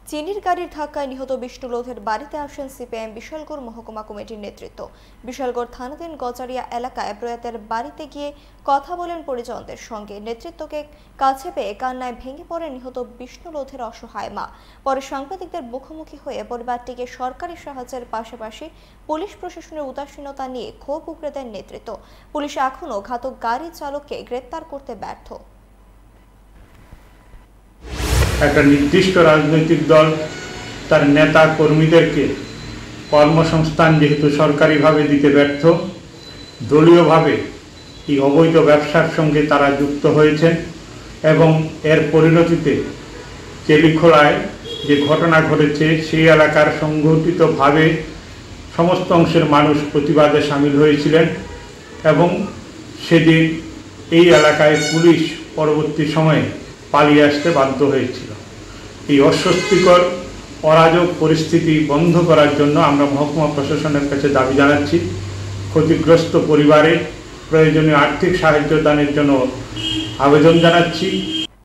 চিনির গাড়ির ধাক্কায় নিহত বিষ্ণু লোধের বাড়িতে আসেন সিপিআইএম বিশালগড় মহকুমা কমিটির নেতৃত্ব। বিশালগড় থানাধীন গজারিয়া এলাকায় প্রয়াতের বাড়িতে গিয়ে কথা বলেন পরিজনদের সঙ্গে। নেতৃত্বকে কাছে পেয়ে কান্নায় ভেঙে পড়ে নিহত বিষ্ণু লোধের অসহায় মা। পরে সাংবাদিকদের মুখোমুখি হয়ে পরিবারটিকে সরকারি সাহায্যের পাশাপাশি পুলিশ প্রশাসনের উদাসীনতা নিয়ে ক্ষোভ উগরে দেন নেতৃত্ব। পুলিশ এখনও ঘাতক গাড়ি চালককে গ্রেপ্তার করতে ব্যর্থ। একটা নির্দিষ্ট রাজনৈতিক দল তার নেতা কর্মীদেরকে কর্মসংস্থান যেহেতু সরকারিভাবে দিতে ব্যর্থ, দলীয়ভাবে এই অবৈধ ব্যবসার সঙ্গে তারা যুক্ত হয়েছেন এবং এর পরিণতিতে চেলিখোলায় যে ঘটনা ঘটেছে সেই এলাকার সংগঠিতভাবে সমস্ত অংশের মানুষ প্রতিবাদে সামিল হয়েছিলেন এবং সেদিন এই এলাকায় পুলিশ পরবর্তী সময়ে পালিয়ে আসতে বাধ্য হয়েছিল। এই অস্বস্তিকর অরাজক পরিস্থিতি বন্ধ করার জন্য আমরা মহকুমা প্রশাসনের কাছে দাবি জানাচ্ছি। ক্ষতিগ্রস্ত পরিবারে প্রয়োজনীয় আর্থিক সাহায্য দানের জন্য আবেদন জানাচ্ছি।